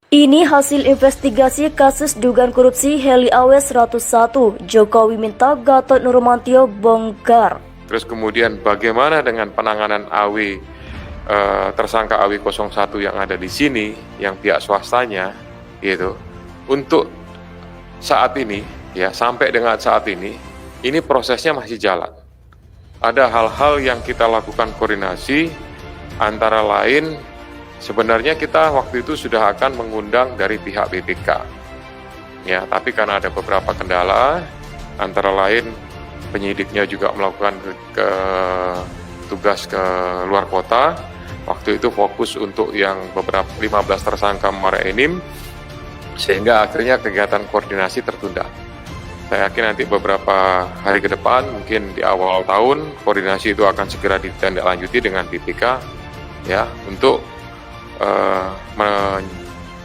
Ini hasil investigasi kasus dugaan korupsi Heli AW101. Jokowi minta Gatot Nurmantio bongkar. Terus kemudian bagaimana dengan penanganan tersangka AW01 yang ada di sini, yang pihak swastanya, gitu. Untuk saat ini, ya sampai dengan saat ini prosesnya masih jalan. Ada hal-hal yang kita lakukan koordinasi, antara lain sebenarnya kita waktu itu sudah akan mengundang dari pihak BPK. Ya, tapi karena ada beberapa kendala, antara lain penyidiknya juga melakukan tugas ke luar kota. Waktu itu fokus untuk yang beberapa 15 tersangka Muara Enim, sehingga akhirnya kegiatan koordinasi tertunda. Saya yakin nanti beberapa hari ke depan, mungkin di awal tahun, koordinasi itu akan segera ditindaklanjuti dengan BPK, ya, untuk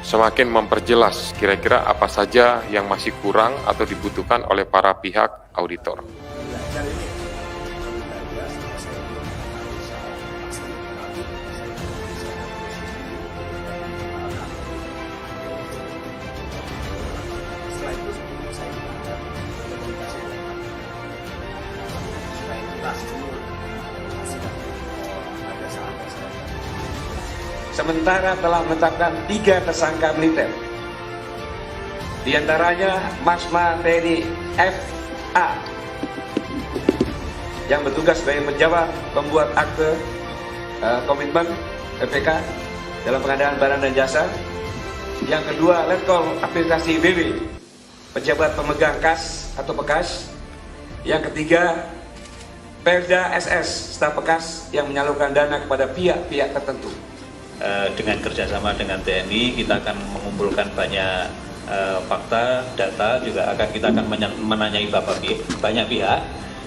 semakin memperjelas kira-kira apa saja yang masih kurang atau dibutuhkan oleh para pihak auditor. Sementara telah menetapkan 3 tersangka militer, di antaranya Masma TNI FA yang bertugas sebagai pejabat pembuat akte komitmen PPK dalam pengadaan barang dan jasa. Yang kedua, Letkol Aplikasi BW, pejabat pemegang kas atau bekas. Yang ketiga, Perda SS, staf bekas yang menyalurkan dana kepada pihak-pihak tertentu. Dengan kerjasama dengan TNI, kita akan mengumpulkan banyak fakta, data, juga kita akan menanyai banyak pihak,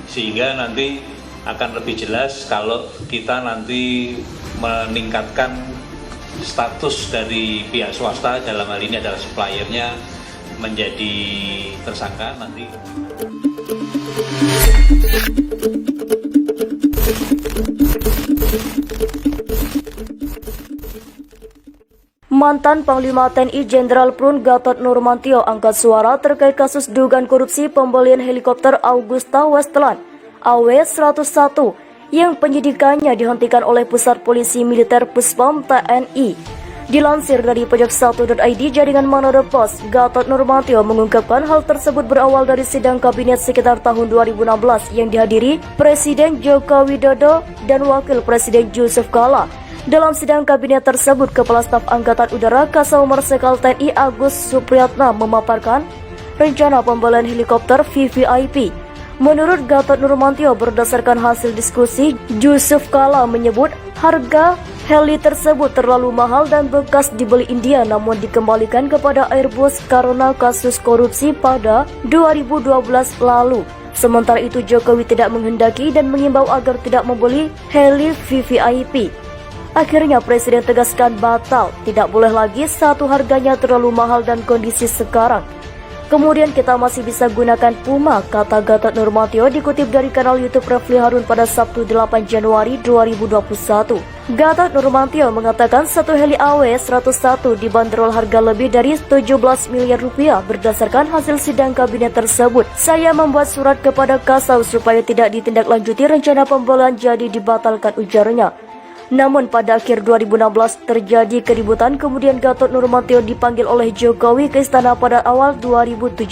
sehingga nanti akan lebih jelas kalau kita nanti meningkatkan status dari pihak swasta, dalam hal ini adalah suppliernya, menjadi tersangka nanti. Mantan Panglima TNI Jenderal Prun Gatot Nurmantio angkat suara terkait kasus dugaan korupsi pembelian helikopter Augusta Westland AW101 yang penyidikannya dihentikan oleh Pusat Polisi Militer Puspom TNI. Dilansir dari pojok1.id jaringan Manado Post, Gatot Nurmantio mengungkapkan hal tersebut berawal dari sidang kabinet sekitar tahun 2016 yang dihadiri Presiden Joko Widodo dan Wakil Presiden Yusuf Kala. Dalam sidang kabinet tersebut, Kepala Staf Angkatan Udara Kasau Marsikal TNI Agus Supriyatna memaparkan rencana pembelian helikopter VVIP. Menurut Gatot Nurmantio, berdasarkan hasil diskusi, Yusuf Kala menyebut harga heli tersebut terlalu mahal dan bekas dibeli India namun dikembalikan kepada Airbus karena kasus korupsi pada 2012 lalu. Sementara itu, Jokowi tidak menghendaki dan mengimbau agar tidak membeli heli VVIP. Akhirnya Presiden tegaskan batal, tidak boleh lagi, satu harganya terlalu mahal dan kondisi sekarang. Kemudian kita masih bisa gunakan Puma, kata Gatot Nurmantio dikutip dari kanal YouTube Refli Harun pada Sabtu 8 Januari 2021. Gatot Nurmantio mengatakan satu heli AW101 dibanderol harga lebih dari 17 miliar rupiah berdasarkan hasil sidang kabinet tersebut. Saya membuat surat kepada Kasau supaya tidak ditindaklanjuti rencana pembelian jadi dibatalkan, ujarnya. Namun pada akhir 2016 terjadi keributan, kemudian Gatot Nurmantio dipanggil oleh Jokowi ke istana pada awal 2017.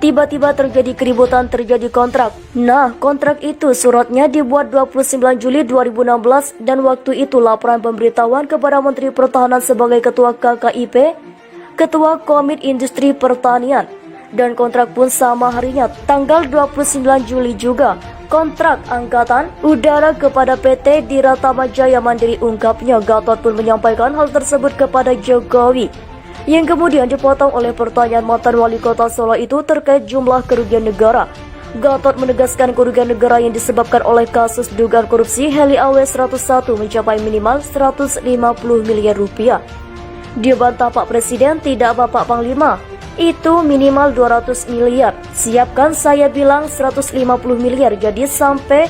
Tiba-tiba terjadi keributan, terjadi kontrak. Nah, kontrak itu suratnya dibuat 29 Juli 2016 dan waktu itu laporan pemberitahuan kepada Menteri Pertahanan sebagai Ketua KKIP, Ketua Komit Industri Pertanian. Dan kontrak pun sama harinya, tanggal 29 Juli juga. Kontrak Angkatan Udara kepada PT Diratama Jaya Mandiri, ungkapnya. Gatot pun menyampaikan hal tersebut kepada Jokowi, yang kemudian dipotong oleh pertanyaan mantan wali kota Solo itu terkait jumlah kerugian negara. Gatot menegaskan kerugian negara yang disebabkan oleh kasus dugaan korupsi heli AW101 mencapai minimal 150 miliar rupiah. Dia bantah Pak Presiden, tidak Bapak Panglima. Itu minimal 200 miliar. Siapkan, saya bilang 150 miliar, jadi sampai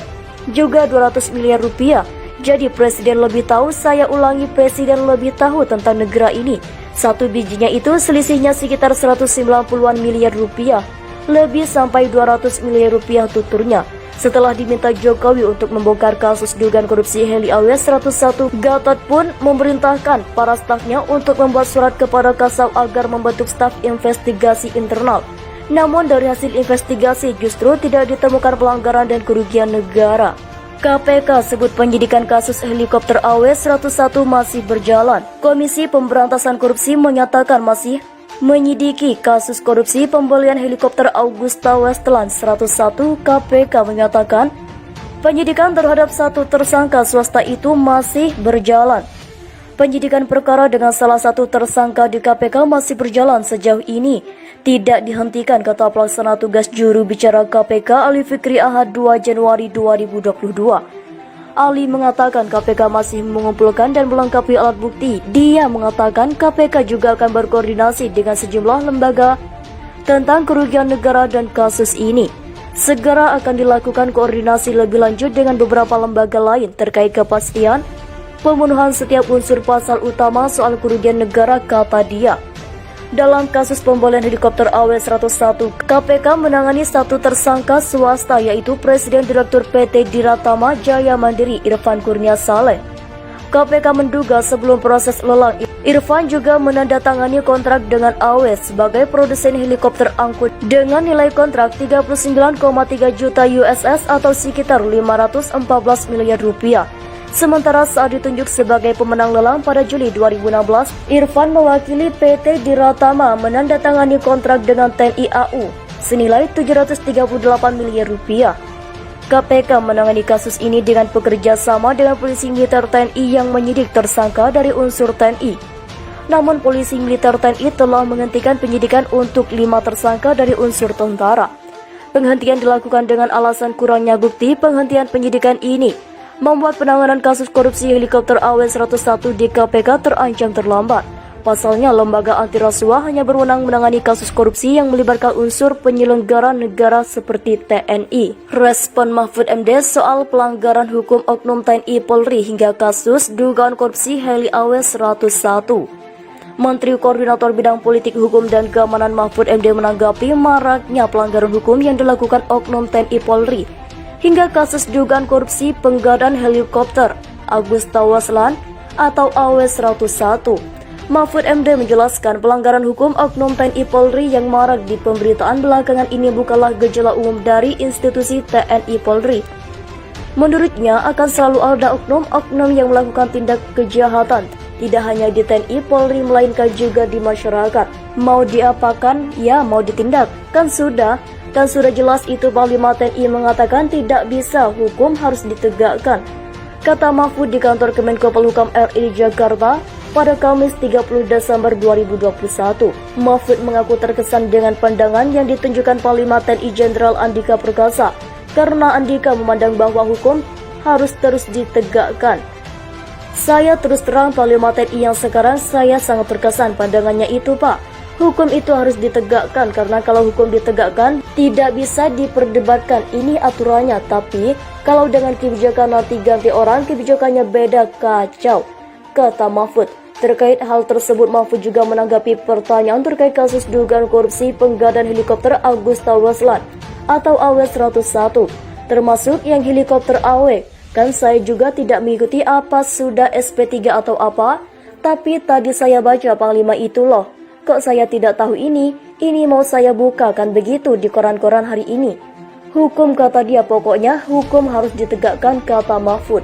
juga 200 miliar rupiah. Jadi presiden lebih tahu, saya ulangi, presiden lebih tahu tentang negara ini. Satu bijinya itu selisihnya sekitar 190-an miliar rupiah. Lebih sampai 200 miliar rupiah tuturnya. Setelah diminta Jokowi untuk membongkar kasus dugaan korupsi Heli AW101, Gatot pun memerintahkan para stafnya untuk membuat surat kepada Kasau agar membentuk staf investigasi internal. Namun dari hasil investigasi justru tidak ditemukan pelanggaran dan kerugian negara. KPK sebut penyidikan kasus helikopter AW101 masih berjalan. Komisi Pemberantasan Korupsi menyatakan masih menyidiki kasus korupsi pembelian helikopter Agusta Westland 101. KPK menyatakan penyidikan terhadap satu tersangka swasta itu masih berjalan. Penyidikan perkara dengan salah satu tersangka di KPK masih berjalan sejauh ini. Tidak dihentikan, kata pelaksana tugas juru bicara KPK Ali Fikri Ahad 2 Januari 2022. Ali mengatakan KPK masih mengumpulkan dan melengkapi alat bukti. Dia mengatakan KPK juga akan berkoordinasi dengan sejumlah lembaga tentang kerugian negara dan kasus ini. Segera akan dilakukan koordinasi lebih lanjut dengan beberapa lembaga lain terkait kepastian pemenuhan setiap unsur pasal utama soal kerugian negara, kata dia. Dalam kasus pembelian helikopter AW101, KPK menangani satu tersangka swasta yaitu Presiden Direktur PT Diratama Jaya Mandiri Irfan Kurnia Saleh. KPK menduga sebelum proses lelang, Irfan juga menandatangani kontrak dengan AW sebagai produsen helikopter angkut dengan nilai kontrak 39,3 juta USS atau sekitar 514 miliar rupiah. Sementara saat ditunjuk sebagai pemenang lelang pada Juli 2016, Irfan mewakili PT Diratama menandatangani kontrak dengan TNI AU senilai 738 miliar rupiah. KPK menangani kasus ini dengan bekerja sama dengan polisi militer TNI yang menyidik tersangka dari unsur TNI. Namun polisi militer TNI telah menghentikan penyidikan untuk 5 tersangka dari unsur tentara. Penghentian dilakukan dengan alasan kurangnya bukti. Penghentian penyidikan ini membuat penanganan kasus korupsi helikopter AW101 di KPK terancam terlambat. Pasalnya, lembaga anti rasuah hanya berwenang menangani kasus korupsi yang melibatkan unsur penyelenggara negara seperti TNI. Respon Mahfud MD soal pelanggaran hukum oknum TNI Polri hingga kasus dugaan korupsi Heli AW101. Menteri Koordinator Bidang Politik Hukum dan Keamanan Mahfud MD menanggapi maraknya pelanggaran hukum yang dilakukan oknum TNI Polri hingga kasus dugaan korupsi penggadaan helikopter Agusta Westland atau AW101. Mahfud MD menjelaskan pelanggaran hukum oknum TNI Polri yang marak di pemberitaan belakangan ini bukanlah gejala umum dari institusi TNI Polri. Menurutnya akan selalu ada oknum-oknum yang melakukan tindak kejahatan, tidak hanya di TNI Polri melainkan juga di masyarakat. Mau diapakan, ya mau ditindak, kan sudah jelas itu Panglima TNI mengatakan tidak bisa, hukum harus ditegakkan, kata Mahfud di kantor Kemenko Polhukam RI Jakarta pada Kamis 30 Desember 2021. Mahfud mengaku terkesan dengan pandangan yang ditunjukkan Panglima TNI Jenderal Andika Perkasa karena Andika memandang bahwa hukum harus terus ditegakkan. Saya terus terang Panglima TNI yang sekarang saya sangat terkesan pandangannya itu, Pak. Hukum itu harus ditegakkan karena kalau hukum ditegakkan tidak bisa diperdebatkan, ini aturannya. Tapi kalau dengan kebijakan nanti ganti orang, kebijakannya beda, kacau, kata Mahfud. Terkait hal tersebut, Mahfud juga menanggapi pertanyaan terkait kasus dugaan korupsi penggadaan helikopter Agusta Westland atau AW101, termasuk yang helikopter AW. Kan saya juga tidak mengikuti apa sudah SP3 atau apa, tapi tadi saya baca Panglima itu loh. Kok saya tidak tahu ini mau saya buka kan begitu di koran-koran hari ini. Hukum, kata dia, pokoknya hukum harus ditegakkan, kata Mahfud.